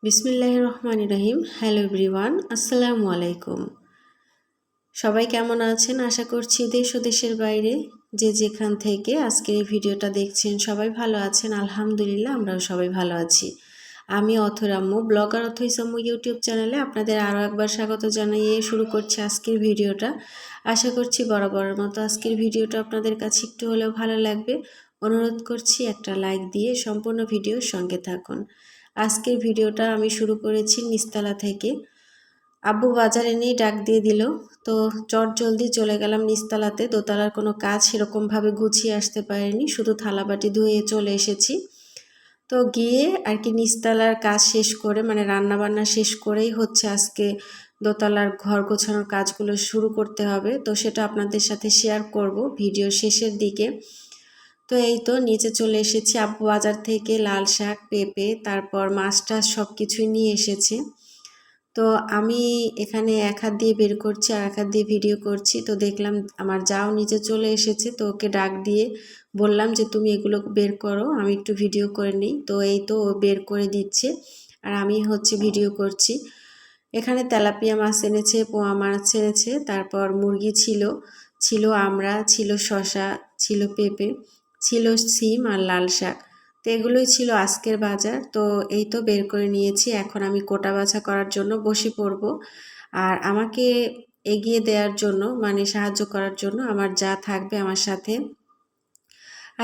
বিসমিল্লাহির রহমানির রহিম। Hello everyone, আসসালামু আলাইকুম। সবাই কেমন আছেন? আশা করছি দেশ ও দেশের বাইরে যে যেখান থেকে আজকের এই ভিডিওটা দেখছেন সবাই ভালো আছেন। আলহামদুলিল্লাহ, আমরাও সবাই ভালো আছি। আমি অথরাম্মু, ব্লগার অথইসাম্মু ইউটিউব চ্যানেলে আপনাদের আরও একবার স্বাগত জানিয়ে শুরু করছি আজকের ভিডিওটা। আশা করছি বরাবরের মতো আজকের ভিডিওটা আপনাদের কাছে একটু হলেও ভালো লাগবে। অনুরোধ করছি একটা লাইক দিয়ে সম্পূর্ণ ভিডিওর সঙ্গে থাকুন। আজকের ভিডিওটা আমি শুরু করেছি নিচতলা থেকে। আব্বু বাজারে নিয়ে ডাক দিয়ে দিল, তো চট জলদি চলে গেলাম নিচতলাতে। দোতলার কোনো কাজ সেরকমভাবে গুছিয়ে আসতে পারিনি, শুধু থালাবাটি ধুয়ে চলে এসেছি। তো গিয়ে আর কি নিচতলার কাজ শেষ করে, মানে রান্না বান্না শেষ করেই হচ্ছে আজকে দোতলার ঘর গোছানোর কাজগুলো শুরু করতে হবে। তো সেটা আপনাদের সাথে শেয়ার করব ভিডিও শেষের দিকে। তো এই তো নিচে চলে এসেছি। আব্বু বাজার থেকে লাল শাক, পেঁপে, তারপর মাছ টাছ সব কিছুই নিয়ে এসেছে। তো আমি এখানে এক হাত দিয়ে বের করছি আর এক হাত দিয়ে ভিডিও করছি। তো দেখলাম আমার যাও নিচে চলে এসেছে, তো ওকে ডাক দিয়ে বললাম যে তুমি এগুলো বের করো, আমি একটু ভিডিও করে নিই। তো এই তো ও বের করে দিচ্ছে আর আমি হচ্ছে ভিডিও করছি। এখানে তেলাপিয়া মাছ এনেছে, পোয়া মাছ এনেছে, তারপর মুরগি ছিল, আমড়া, ছিল শসা, ছিল পেঁপে, ছিল সিম আর লাল শাক। তো এগুলোই ছিল আজকের বাজার। তো এই তো বের করে নিয়েছি, এখন আমি কোটা বাছা করার জন্য বসে পড়ব। আর আমাকে এগিয়ে দেওয়ার জন্য, মানে সাহায্য করার জন্য আমার যা থাকবে আমার সাথে।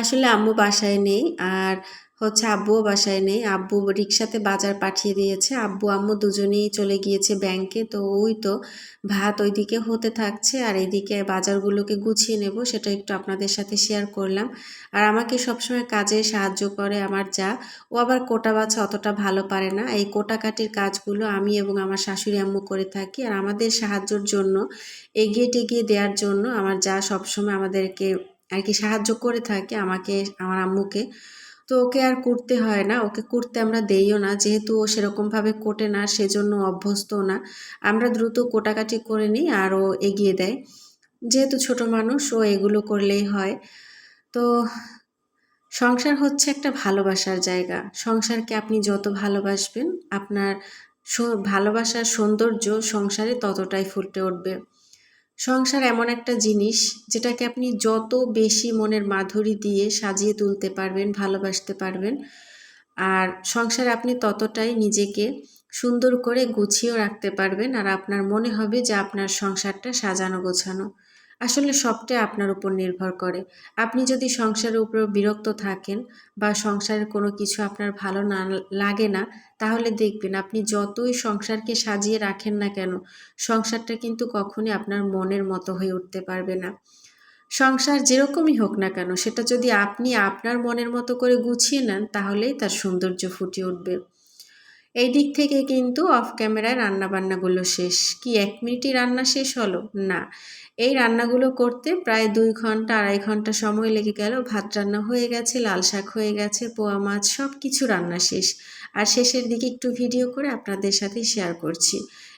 আসলে আম্মু বাসায় নেই, আর হচ্ছে আব্বুও বাসায় নেই। আব্বু রিক্সাতে বাজার পাঠিয়ে দিয়েছে, আব্বু আম্মু দুজনেই চলে গিয়েছে ব্যাংকে। তো ওই তো ভাত ওইদিকে হতে থাকছে আর এইদিকে বাজারগুলোকে গুছিয়ে নেব, সেটা একটু আপনাদের সাথে শেয়ার করলাম। আর আমাকে সবসময় কাজে সাহায্য করে আমার যা। ও আবার কোটা বাছা অতটা ভালো পারে না, এই কোটাকাটির কাজগুলো আমি এবং আমার শাশুড়ি আম্মু করে থাকি। আর আমাদের সাহায্যর জন্য, এগিয়ে টেগিয়ে দেওয়ার জন্য আমার যা সবসময় আমাদেরকে আর কি সাহায্য করে থাকে, আমাকে, আমার আম্মুকে। তো ওকে আর করতে হয় না, ওকে করতে আমরা দেইও না, যেহেতু ও সেরকমভাবে কোটে না, সেজন্য অভ্যস্ত না। আমরা দ্রুত কোটাকাটি করে নিই আর ও এগিয়ে দেয়। যেহেতু ছোট মানুষ, ও এগুলো করলেই হয়। তো সংসার হচ্ছে একটা ভালোবাসার জায়গা। সংসারকে আপনি যত ভালোবাসবেন, আপনার ভালোবাসার সৌন্দর্য সংসারে ততটাই ফুটে উঠবে। সংসার এমন একটা জিনিস যেটাকে আপনি যত বেশি মনের মাধুরী দিয়ে সাজিয়ে তুলতে পারবেন, ভালোবাসতে পারবেন, আর সংসারে আপনি ততটাই নিজেকে সুন্দর করে গুছিয়েও রাখতে পারবেন। আর আপনার মনে হবে যে আপনার সংসারটা সাজানো গোছানো। আসলে সবটাই আপনার উপর নির্ভর করে। আপনি যদি সংসারের উপর বিরক্ত থাকেন বা সংসারের কোনো কিছু আপনার ভালো না লাগে না, তাহলে দেখবেন আপনি যতই সংসারকে সাজিয়ে রাখেন না কেন, সংসারটা কিন্তু কখনোই আপনার মনের মতো হয়ে উঠতে পারবে না। সংসার যেরকমই হোক না কেন, সেটা যদি আপনি আপনার মনের মতো করে গুছিয়ে নেন, তাহলেই তার সৌন্দর্য ফুটে উঠবে। এই দিক থেকে কিন্তু অফ ক্যামেরায় রান্নাবান্নাগুলো শেষ। কি 1 মিনিটই রান্না শেষ হলো? না। এই রান্নাগুলো করতে প্রায় 2 ঘন্টা 2.5 ঘন্টা সময় লেগে গেল। ভাত রান্না হয়ে গেছে, লাল শাক হয়ে গেছে, পোয়া মাছ, সব কিছু রান্না শেষ। আর শেষের দিকে একটু ভিডিও করে আপনাদের সাথে শেয়ার করছি।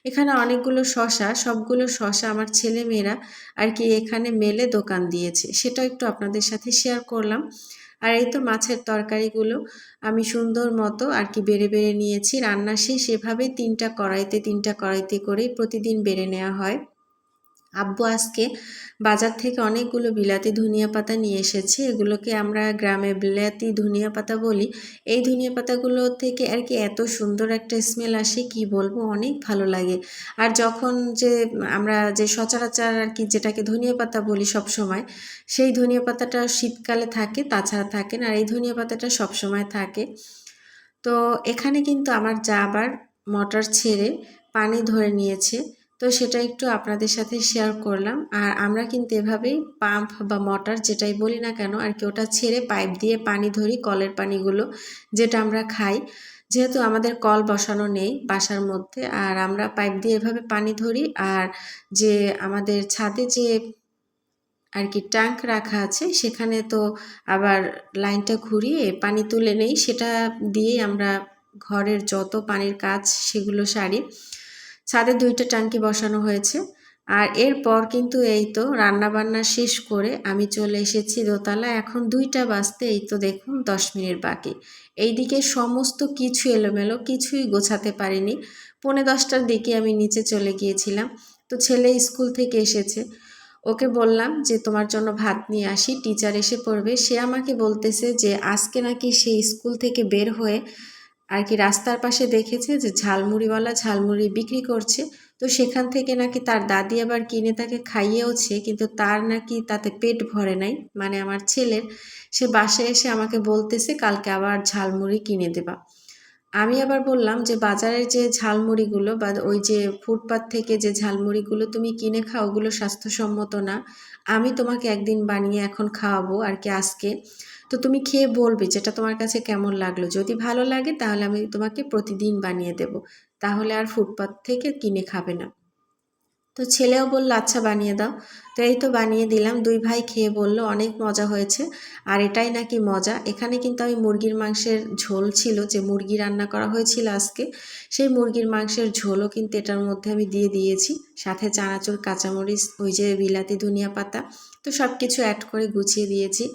এখানে অনেকগুলো শসা, সবগুলো শসা আমার ছেলেমেয়েরা আর কি এখানে মেলে দোকান দিয়েছে, সেটা একটু আপনাদের সাথে শেয়ার করলাম। আর এই তো মাছের তরকারিগুলো আমি সুন্দর মতো আর কি বেড়ে বেড়ে নিয়েছি। রান্না শেষ এভাবেই 3টা কড়াইতে করেই প্রতিদিন বেড়ে নেওয়া হয়। আব্বু আজকে বাজার থেকে অনেকগুলো বিলাতি ধনিয়া পাতা নিয়ে এসেছে, এগুলোকে আমরা গ্রামে বিলাতি ধনিয়া পাতা বলি। এই ধনিয়া পাতাগুলো থেকে আর কি এত সুন্দর একটা স্মেল আসে, কি বলবো, অনেক ভালো লাগে। আর যখন যে আমরা যে সচরাচর আর কি যেটাকে ধনিয়া পাতা বলি সব সময়, সেই ধনিয়া পাতাটা শীতকালে থাকে, তাছাড়া থাকে না। আর এই ধনিয়া পাতাটা সব সময় থাকে। তো এখানে কিন্তু আমার যা আবার মটর ছেড়ে পানি ধরে নিয়েছে, তো সেটা একটু আপনাদের সাথে শেয়ার করলাম। আর আমরা কিন্তু এভাবেই পাম্প বা মোটর যেটাই বলি না কেন আর কি, ওটা ছেড়ে পাইপ দিয়ে পানি ধরি, কলের পানিগুলো যেটা আমরা খাই। যেহেতু আমাদের কল বসানো নেই বাসার মধ্যে, আর আমরা পাইপ দিয়ে এভাবে পানি ধরি। আর যে আমাদের ছাদে যে আর কি ট্যাঙ্ক রাখা আছে, সেখানে তো আবার লাইনটা ঘুরিয়ে পানি তুলে নেই, সেটা দিয়েই আমরা ঘরের যত পানির কাজ সেগুলো সারি। ছাদে 2টা ট্যাঙ্কি বসানো হয়েছে। আর এরপর কিন্তু এই তো রান্নাবান্না শেষ করে আমি চলে এসেছি দোতলা। এখন 2টা বাজতে এই তো দেখুন 10 মিনিট বাকি। এইদিকে সমস্ত কিছু এলোমেলো, কিছুই গোছাতে পারিনি। 9:45টার দিকে আমি নিচে চলে গিয়েছিলাম। তো ছেলে স্কুল থেকে এসেছে, ওকে বললাম যে তোমার জন্য ভাত নিয়ে আসি, টিচার এসে পড়বে। সে আমাকে বলতেছে যে আজকে নাকি সে স্কুল থেকে বের হয়ে আর কি রাস্তার পাশে দেখেছে যে ঝালমুড়িওয়ালা ঝালমুড়ি বিক্রি করছে। তো সেখান থেকে নাকি তার দাদি আবার কিনে তাকে খাইয়েওছে, কিন্তু তার নাকি তাতে পেট ভরে নাই, মানে আমার ছেলের। সে বাসায় এসে আমাকে বলতেছে কালকে আবার ঝালমুড়ি কিনে দেবা। আমি আবার বললাম যে বাজারের যে ঝালমুড়িগুলো বা ওই যে ফুটপাত থেকে যে ঝালমুড়িগুলো তুমি কিনে খাও, ওগুলো স্বাস্থ্যসম্মত না। আমি তোমাকে একদিন বানিয়ে এখন খাওয়াবো আর কি আজকে। তো তুমি খেয়ে বলবে যেটা তোমার কাছে কেমন লাগলো। যদি ভালো লাগে তাহলে আমি তোমাকে প্রতিদিন বানিয়ে দেব, তাহলে আর ফুটপাত থেকে কিনে খাবে না। তো ছেলেও বলল আচ্ছা বানিয়ে দাও। তো এই তো বানিয়ে দিলাম। 2 ভাই খেয়ে বলল অনেক মজা হয়েছে। আর এটাই নাকি মজা। এখানে কিন্তু আমি মুরগির মাংসের ঝোল ছিল, যে মুরগি রান্না করা হয়েছিল আজকে, সেই মুরগির মাংসের ঝোলও কিন্তু এটার মধ্যে আমি দিয়ে দিয়েছি, সাথে চানাচুর, কাঁচামরিচ, ওই যে বিলাতি ধনিয়া পাতা। তো সব কিছু অ্যাড করে গুছিয়ে দিয়েছি।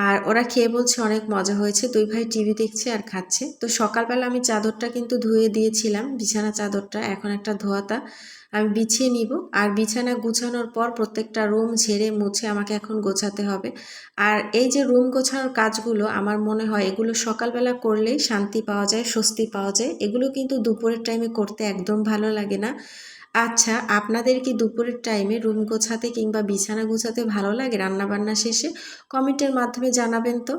আর ওরা খেয়ে বলছে অনেক মজা হয়েছে। 2 ভাই টিভি দেখছে আর খাচ্ছে। তো সকালবেলা আমি চাদরটা কিন্তু ধুয়ে দিয়েছিলাম, বিছানা চাদরটা। এখন একটা ধোয়াতা আমি বিছিয়ে নিব। আর বিছানা গুছানোর পর প্রত্যেকটা রুম ঝেড়ে মুছে আমাকে এখন গোছাতে হবে। আর এই যে রুম গোছানোর কাজগুলো আমার মনে হয় এগুলো সকালবেলা করলেই শান্তি পাওয়া যায়, স্বস্তি পাওয়া যায়। এগুলো কিন্তু দুপুরের টাইমে করতে একদম ভালো লাগে না। আচ্ছা, আপনাদের কি দুপুরের টাইমে রুম গোছাতে কিংবা বিছানা গোছাতে ভালো লাগে রান্নাবান্না শেষে? কমেন্টের মাধ্যমে জানাবেন তো।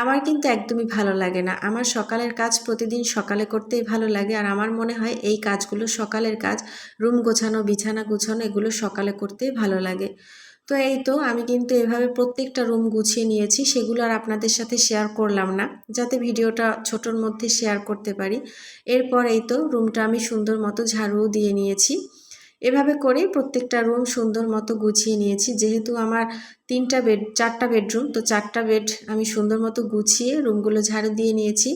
আমার কিন্তু একদমই ভালো লাগে না। আমার সকালের কাজ প্রতিদিন সকালে করতেই ভালো লাগে। আর আমার মনে হয় এই কাজগুলো সকালের কাজ, রুম গোছানো, বিছানা গোছানো, এগুলো সকালে করতেই ভালো লাগে। তো এই তো আমি কিন্তু এভাবে প্রত্যেকটা রুম গুছিয়ে নিয়েছি, সেগুলো আর আপনাদের সাথে শেয়ার করলাম না, যাতে ভিডিওটা ছোটোর মধ্যে শেয়ার করতে পারি। এরপর এই তো রুমটা আমি সুন্দর মতো ঝাড়ু দিয়ে নিয়েছি। এভাবে করেই প্রত্যেকটা রুম সুন্দর মতো গুছিয়ে নিয়েছি। যেহেতু আমার 4টা বেডরুম, তো 4টা বেড আমি সুন্দর মতো গুছিয়ে রুমগুলো ঝাড়ু দিয়ে নিয়েছি।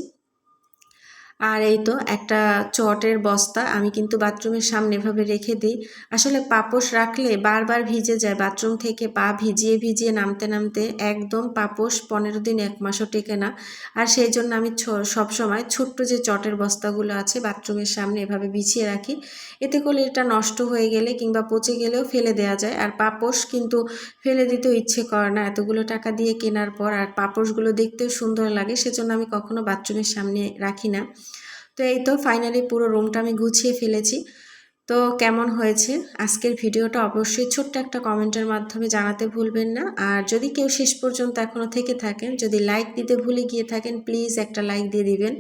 আর এই তো একটা চটের বস্তা আমি কিন্তু বাথরুমের সামনে এভাবে রেখে দিই। আসলে পাপোশ রাখলে বারবার ভিজে যায়, বাথরুম থেকে পা ভিজিয়ে ভিজিয়ে নামতে নামতে একদম পাপোশ 15 দিন 1 মাসও টেকে না। আর সেই জন্য আমি সবসময় ছোট্ট যে চটের বস্তাগুলো আছে বাথরুমের সামনে এভাবে বিছিয়ে রাখি। এতে করে এটা নষ্ট হয়ে গেলে কিংবা পচে গেলেও ফেলে দেওয়া যায়। আর পাপোশ কিন্তু ফেলে দিতেও ইচ্ছে করে না, এতগুলো টাকা দিয়ে কেনার পর। আর পাপোশগুলো দেখতেও সুন্দর লাগে, সেজন্য আমি কখনো বাথরুমের সামনে রাখি না। তো এই তো ফাইনালি পুরো রুমটা আমি গুছিয়ে ফেলেছি। তো কেমন হয়েছে আজকের ভিডিওটা অবশ্যই ছোট্ট একটা কমেন্টের মাধ্যমে জানাতে ভুলবেন না। আর যদি কেউ শেষ পর্যন্ত এখনও থেকে থাকেন, যদি লাইক দিতে ভুলে গিয়ে থাকেন, প্লিজ একটা লাইক দিয়ে দিবেন।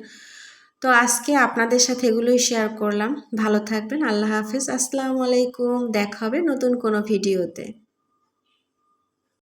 তো আজকে আপনাদের সাথে এগুলোই শেয়ার করলাম। ভালো থাকবেন। আল্লাহ হাফেজ। আসসালামু আলাইকুম। দেখা হবে নতুন কোনো ভিডিওতে।